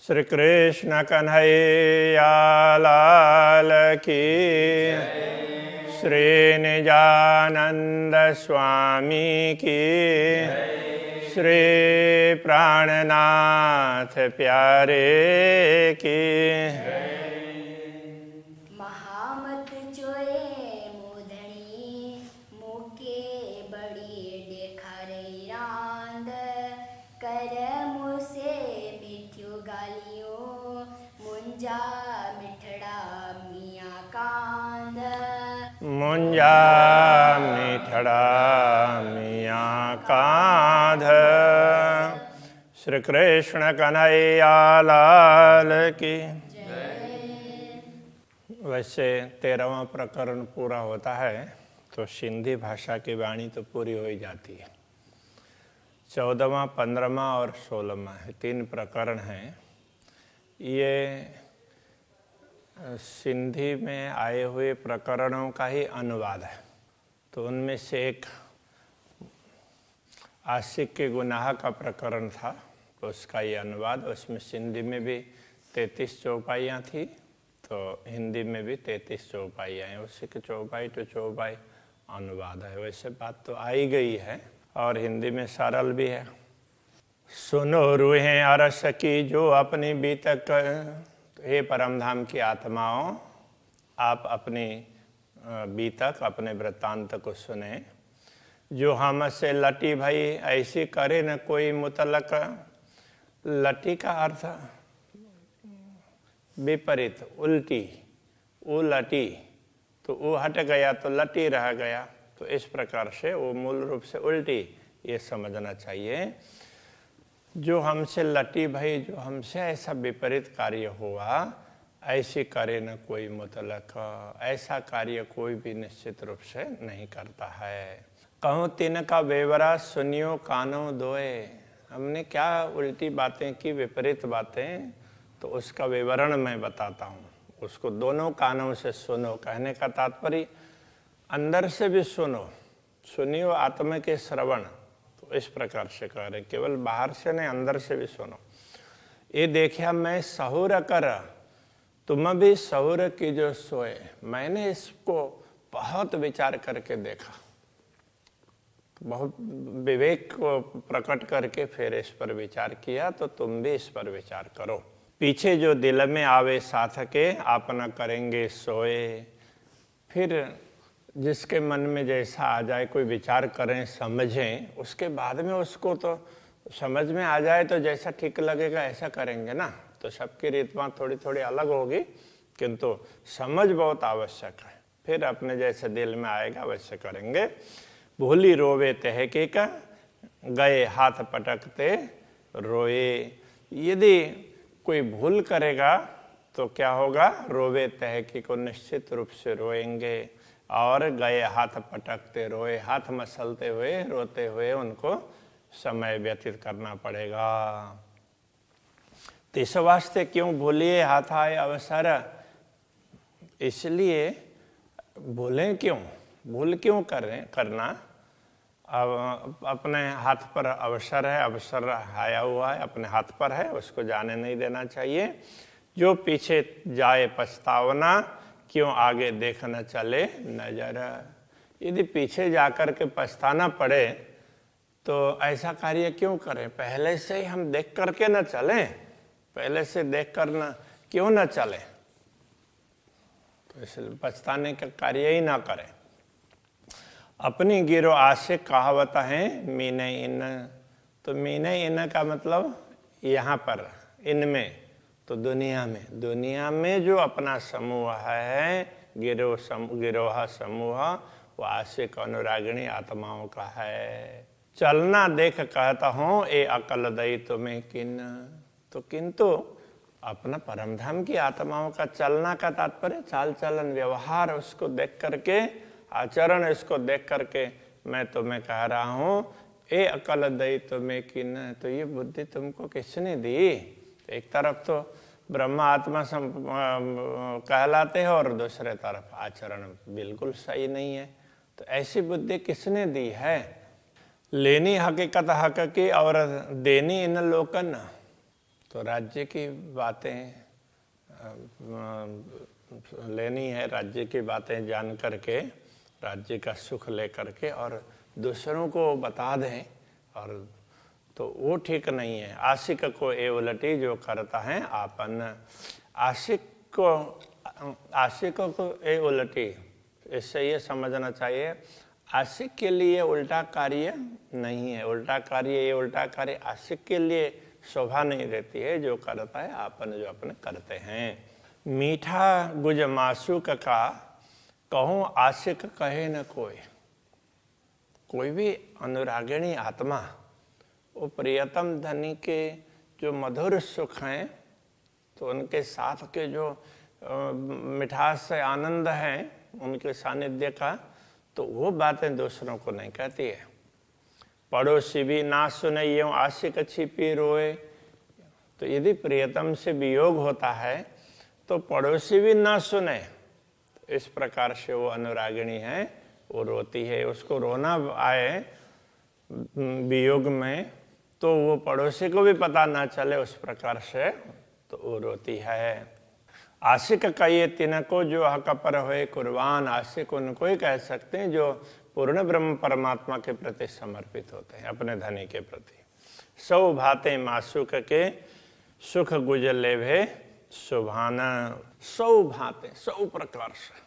श्री कृष्ण कन्हैया लाल की, श्री निजानंद स्वामी की, श्री प्राणनाथ प्यारे की। महामत जोए मोधनी मुके बड़ी देखारे रांद कर मुसे मिठ्यू गालियों मुंजा मिठड़ा मिया कांद। मुंजा मिठड़ा मिया कांध। श्री कृष्ण कन्हैया लाल की। वैसे 13वां प्रकरण पूरा होता है तो सिंधी भाषा की वाणी तो पूरी हो ही जाती है। 14वां, 15वां और 16वां 3 प्रकरण हैं। ये सिंधी में आए हुए प्रकरणों का ही अनुवाद है। तो उनमें से एक आशिक के गुनाह का प्रकरण था, उसका ये अनुवाद। उसमें सिंधी में भी 33 चौपाइयाँ थी, तो हिंदी में भी 33 चौपाइयाँ हैं। उसी के चौपाई टू चौपाई अनुवाद है। वैसे बात तो आई गई है और हिंदी में सरल भी है। सुनो रूहें अरस की जो अपनी बीतक, हे परमधाम की आत्माओं, आप अपनी बीतक, अपने वृत्तांत को सुने। जो हमसे लटी भई ऐसी करे न कोई मुतलक। लटी का अर्थ विपरीत, उल्टी। वो लटी तो वो हट गया तो लटी रह गया, तो इस प्रकार से वो मूल रूप से उल्टी, ये समझना चाहिए। जो हमसे लटी भई, जो हमसे ऐसा विपरीत कार्य हुआ, ऐसी करे न कोई मुतलक। ऐसा कार्य कोई भी निश्चित रूप से नहीं करता है। कहूँ तिन का बेवरा सुनियो कानों दोए। हमने क्या उल्टी बातें की, विपरीत बातें, तो उसका विवरण मैं बताता हूँ। उसको दोनों कानों से सुनो। कहने का तात्पर्य अंदर से भी सुनो, सुनियो आत्मा के श्रवण। तो इस प्रकार से कह रहे, केवल बाहर से नहीं, अंदर से भी सुनो। ये देखा मैं सहूर कर, तुम भी सहूर की जो सोए। मैंने इसको बहुत विचार करके देखा, बहुत विवेक को प्रकट करके फिर इस पर विचार किया, तो तुम भी इस पर विचार करो। पीछे जो दिल में आवे साथ के, आप न करेंगे सोए। फिर जिसके मन में जैसा आ जाए, कोई विचार करें, समझें, उसके बाद में उसको तो समझ में आ जाए तो जैसा ठीक लगेगा ऐसा करेंगे ना। तो सबकी रीतवां थोड़ी थोड़ी अलग होगी, किंतु समझ बहुत आवश्यक है। फिर अपने जैसे दिल में आएगा वैसे करेंगे। भूली रोवे तहके का, गए हाथ पटकते रोए। यदि कोई भूल करेगा तो क्या होगा? रोवे तहकी को निश्चित रूप से रोएंगे। और गए हाथ पटकते रोए, हाथ मसलते हुए, रोते हुए उनको समय व्यतीत करना पड़ेगा। तो इस वास्ते क्यों भूलिए हाथ आए अवसर। इसलिए भूलें क्यों, भूल क्यों करना। अब अपने हाथ पर अवसर है, अवसर आया हुआ है, अपने हाथ पर है, उसको जाने नहीं देना चाहिए। जो पीछे जाए पछतावना, क्यों आगे देख न चले नजर। यदि पीछे जाकर के पछताना पड़े तो ऐसा कार्य क्यों करें? पहले से ही हम देख करके न चलें, पहले से देख कर न क्यों न चले, तो इसलिए पछताने का कार्य ही ना करें। अपनी गिरो आशिक कहावत है मीने इन। तो मीने इन का मतलब यहाँ पर, इनमें, तो दुनिया में जो अपना समूह है, गिरोह समूह, वो आशिक अनुरागिणी आत्माओं का है। चलना देख कहता हूँ ए अकल दई तुम्हें किन। तो किंतु अपना परमधाम की आत्माओं का चलना का तात्पर्य चाल चलन व्यवहार, उसको देख करके, आचरण इसको देख करके मैं तुम्हें कह रहा हूँ ए अकल दई तुम्हें किन। तो ये बुद्धि तुमको किसने दी? एक तरफ तो ब्रह्मा आत्मा कहलाते हैं और दूसरे तरफ आचरण बिल्कुल सही नहीं है। तो ऐसी बुद्धि किसने दी है? लेनी हकीकत हक की और देनी इन लोकन। तो राज्य की बातें लेनी है, राज्य की बातें जान करके, राज्य का सुख ले करके और दूसरों को बता दें, और तो वो ठीक नहीं है। आशिक को ए उलटी जो करता है आपन, आशिकों को ए उलटी, इससे ये समझना चाहिए आशिक के लिए उल्टा कार्य नहीं है। उल्टा कार्य, ये उल्टा कार्य आशिक के लिए शोभा नहीं देती है। जो करता है आपन, जो अपने करते हैं। मीठा गुज मासूक का कहूँ आशिक कहे न कोई। कोई भी अनुरागिणी आत्मा वो प्रियतम धनी के जो मधुर सुख हैं, तो उनके साथ के जो मिठास से आनंद है उनके सानिध्य का, तो वो बातें दूसरों को नहीं कहती है। पड़ोसी भी ना सुने यूं आशिक छिपी रोए। तो यदि प्रियतम से वियोग होता है तो पड़ोसी भी ना सुने, तो इस प्रकार से वो अनुरागिणी है, वो रोती है। उसको रोना आए वियोग में तो वो पड़ोसी को भी पता ना चले, उस प्रकार से तो वो रोती है। आशिक कहिए तिनको जो हक पर होए कुर्बान। आशिक उनको ही कह सकते हैं जो पूर्ण ब्रह्म परमात्मा के प्रति समर्पित होते हैं, अपने धनी के प्रति। सौ भाते मासूक के सुख गुजर लेभे सुभाना। सौ भाते, सौ प्रकार से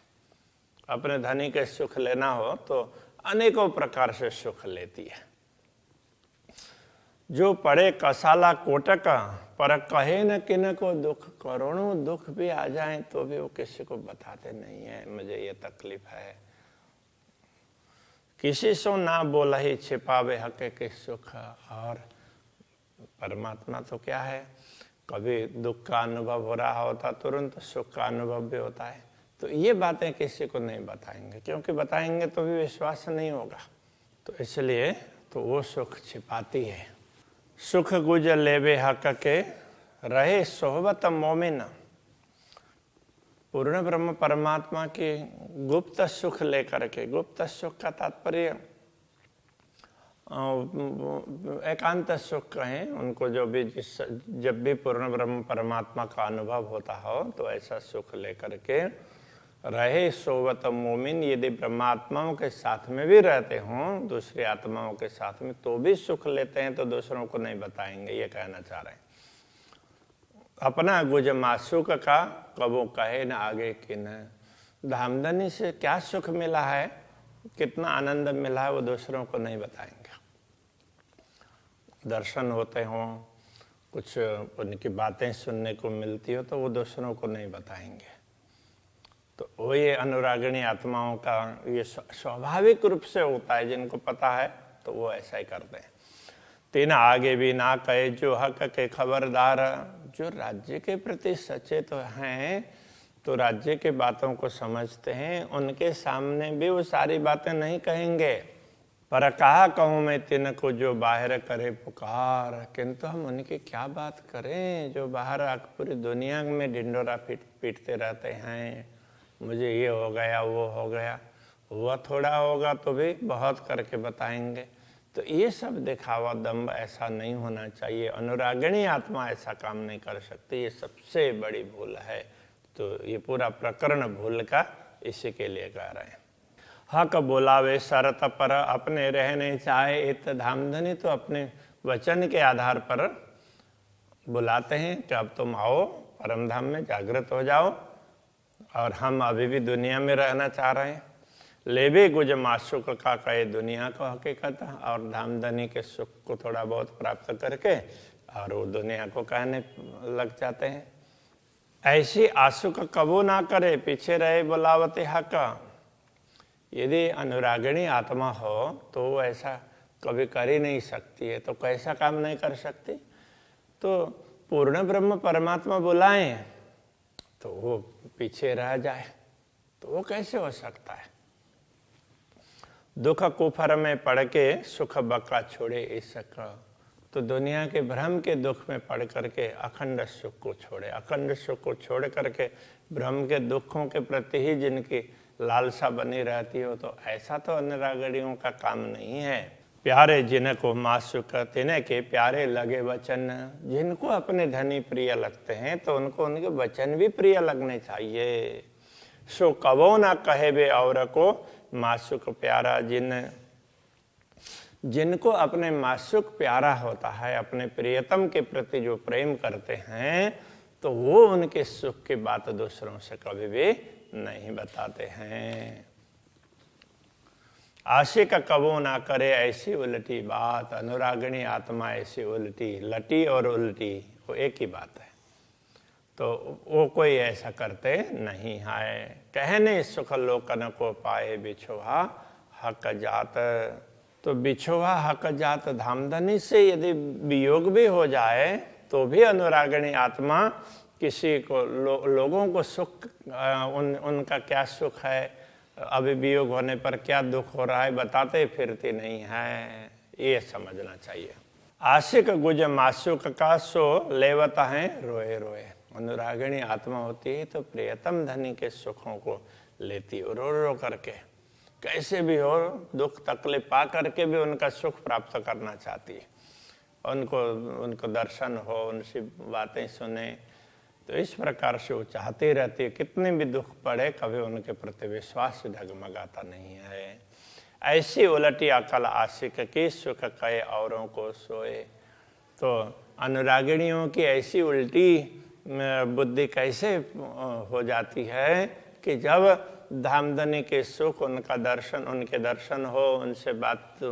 अपने धनी के सुख लेना हो तो अनेकों प्रकार से सुख लेती है। जो पड़े कसाला कोटक पर कहे न किन को दुख। करोड़ों दुख भी आ जाएं तो भी वो किसी को बताते नहीं है, मुझे ये तकलीफ है। किसी से ना बोला ही छिपावे हक के सुख। और परमात्मा तो क्या है, कभी दुख का अनुभव हो रहा होता तुरंत सुख का अनुभव भी होता है। तो ये बातें किसी को नहीं बताएंगे, क्योंकि बताएंगे तो भी विश्वास नहीं होगा। तो इसलिए तो वो सुख छिपाती है। सुख गुजर लेवे हक के रहे सोहबत मोमिन। पूर्ण ब्रह्म परमात्मा की गुप्त सुख लेकर के, गुप्त सुख का तात्पर्य एकांत सुख कहें उनको, जो भी जब भी पूर्ण ब्रह्म परमात्मा का अनुभव होता हो तो ऐसा सुख लेकर के रहे सोवत मोमिन। यदि ब्रह्मात्माओं के साथ में भी रहते हों, दूसरी आत्माओं के साथ में, तो भी सुख लेते हैं, तो दूसरों को नहीं बताएंगे, ये कहना चाह रहे हैं। अपना गुज मासूक का कबो कहे न आगे किन। धामधनी से क्या सुख मिला है, कितना आनंद मिला है, वो दूसरों को नहीं बताएंगे। दर्शन होते हों, कुछ उनकी बातें सुनने को मिलती हो, तो वो दूसरों को नहीं बताएंगे। तो वो ये अनुरागिणी आत्माओं का ये स्वाभाविक रूप से होता है। जिनको पता है तो वो ऐसा ही करते हैं। तीन आगे भी ना कहे जो हक के खबरदार। जो राज्य के प्रति सचेत हैं, तो राज्य के बातों को समझते हैं, उनके सामने भी वो सारी बातें नहीं कहेंगे। पर कहा कहूँ मैं तिनको जो बाहर करे पुकार। किंतु हम उनकी क्या बात करें जो बाहर पूरी दुनिया में ढिंडोरा पीटते रहते हैं, मुझे ये हो गया, वो हो गया। हुआ थोड़ा होगा तो भी बहुत करके बताएंगे। तो ये सब दिखावा दम्भ ऐसा नहीं होना चाहिए। अनुरागिणी आत्मा ऐसा काम नहीं कर सकती, ये सबसे बड़ी भूल है। तो ये पूरा प्रकरण भूल का इसी के लिए कह रहे हैं। हक बोलावे शरत पर अपने रहने चाहे इत। धामधनी तो अपने वचन के आधार पर बुलाते हैं कि अब तुम आओ परम धाम में, जागृत हो जाओ, और हम अभी भी दुनिया में रहना चाह रहे हैं। लेबे गुज मासूक का कहे दुनिया को हकीकत। और धामधनी के सुख को थोड़ा बहुत प्राप्त करके और वो दुनिया को कहने लग जाते हैं। ऐसी आशुक कबू ना करे पीछे रहे बुलावते हक। यदि अनुरागिणी आत्मा हो तो वो ऐसा कभी कर ही नहीं सकती है। तो कैसा काम नहीं कर सकती, तो पूर्ण ब्रह्म परमात्मा बुलाएं तो वो पीछे रह जाए, तो वो कैसे हो सकता है। दुख कुफर में पड़ के सुख बका छोड़े इसक। तो दुनिया के भ्रम के दुख में पड़ करके अखंड सुख को छोड़े। अखंड सुख को छोड़ करके भ्रम के दुखों के प्रति ही जिनकी लालसा बनी रहती हो, तो ऐसा तो अनुरागिणियों का काम नहीं है। प्यारे जिनको मासुक तिन्हें के प्यारे लगे वचन। जिनको अपने धनी प्रिय लगते हैं तो उनको उनके वचन भी प्रिय लगने चाहिए। सो कबो ना कहे वे और को मासुक प्यारा। जिनको अपने मासुक प्यारा होता है, अपने प्रियतम के प्रति जो प्रेम करते हैं, तो वो उनके सुख की बात दूसरों से कभी भी नहीं बताते हैं। आशिक कबो ना करे ऐसी उल्टी बात। अनुरागिणी आत्मा ऐसी उल्टी, लटी और उल्टी वो एक ही बात है, तो वो कोई ऐसा करते नहीं है। कहने सुख लोकन को पाए बिछोहा हक जात। तो बिछोहा हक जात धामधनी से यदि वियोग भी हो जाए तो भी अनुरागिणी आत्मा किसी को लोगों को सुख उनका क्या सुख है, अभी वियोग होने पर क्या दुख हो रहा है बताते फिरती नहीं है, ये समझना चाहिए। आशिक गुज मासुक का सो लेवता है रोए रोए। अनुरागिणी आत्मा होती है तो प्रियतम धनी के सुखों को लेती है रो रो करके, कैसे भी हो दुख तकलीफ पा करके भी उनका सुख प्राप्त करना चाहती है। उनको दर्शन हो, उनसे बातें सुने, तो इस प्रकार से वो चाहती रहती है। कितने भी दुख पड़े कभी उनके प्रति विश्वास डगमगाता नहीं है। ऐसी उलटी अकल आशिक की सुख कहे औरों को सोए। तो अनुरागिणियों की ऐसी उल्टी बुद्धि कैसे हो जाती है कि जब धामधनी के सुख उनके दर्शन हो, उनसे बात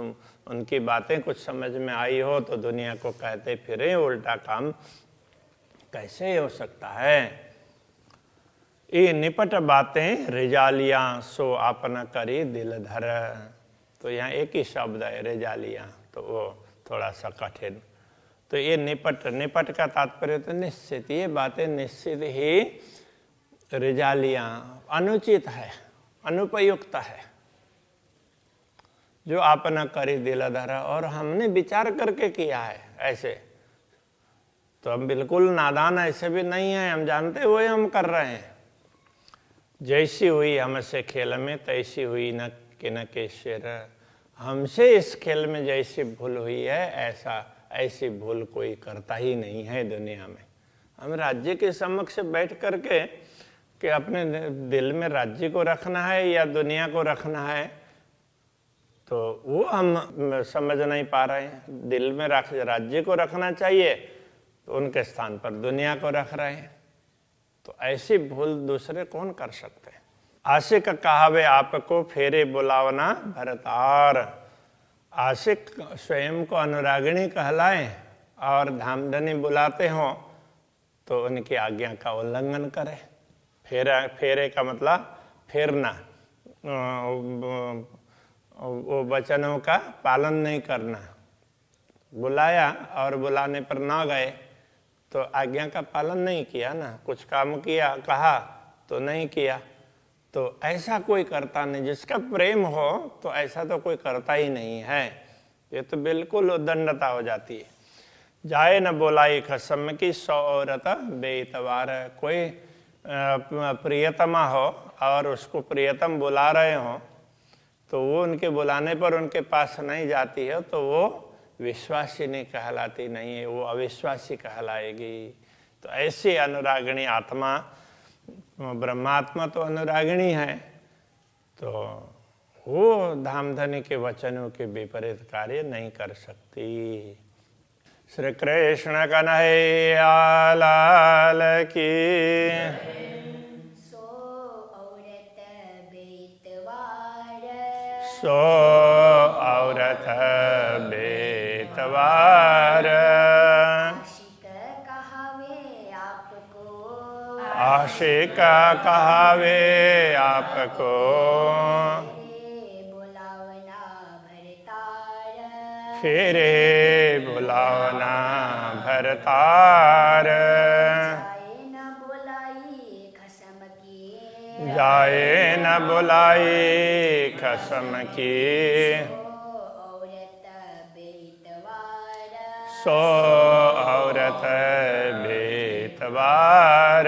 उनकी बातें कुछ समझ में आई हो, तो दुनिया को कहते फिरे उल्टा काम कैसे हो सकता है। ये निपट बातें रिजालियां सो आपना करी दिल धर। तो यहाँ एक ही शब्द है रिजालियां, तो वो थोड़ा सा कठिन। तो ये निपट का तात्पर्य तो निश्चित, ये बातें निश्चित ही रिजालियां अनुचित है, अनुपयुक्त है, जो आपना करी दिल धर। और हमने विचार करके किया है ऐसे, तो हम बिल्कुल नादान ऐसे भी नहीं है, हम जानते हुए हम कर रहे हैं। जैसी हुई हमसे खेल में तैसी हुई न के शेर। हमसे इस खेल में जैसी भूल हुई है ऐसी भूल कोई करता ही नहीं है दुनिया में। हम राज्य के समक्ष बैठ करके कि अपने दिल में राज्य को रखना है या दुनिया को रखना है, तो वो हम समझ नहीं पा रहे हैं। दिल में राज्य को रखना चाहिए तो उनके स्थान पर दुनिया को रख रहे हैं, तो ऐसी भूल दूसरे कौन कर सकते हैं। आशिक कहावे आपको फेरे बुलावना भरतार। आशिक स्वयं को अनुरागिणी कहलाएं और धामधनी बुलाते हों तो उनकी आज्ञा का उल्लंघन करें। फेरे का मतलब फेरना, वो वचनों का पालन नहीं करना। बुलाया और बुलाने पर ना गए तो आज्ञा का पालन नहीं किया ना, कुछ काम किया कहा तो नहीं किया। तो ऐसा कोई करता नहीं, जिसका प्रेम हो तो ऐसा तो कोई करता ही नहीं है। ये तो बिल्कुल उद्दंडता हो जाती है। जाए न बोलाई खसम की 100 औरत बेइतवार। कोई प्रियतमा हो और उसको प्रियतम बुला रहे हो तो वो उनके बुलाने पर उनके पास नहीं जाती है तो वो विश्वासी नहीं कहलाती, नहीं है, वो अविश्वासी कहलाएगी। तो ऐसी अनुरागिणी आत्मा, ब्रह्मात्मा तो अनुरागिणी है, तो वो धामधनी के वचनों के विपरीत कार्य नहीं कर सकती। श्री कृष्ण कन्हैया लाल की। सो औरत बेतवार। सो औरत बेतवार। आशिक कहावे आपको। आशिक कहावे आपको। बुलावना भरतार। फेरे बुलावना भरतार। जाए न बुलाई खसम की। जाए न बुलाई खसम की। सो औरत बेतवार।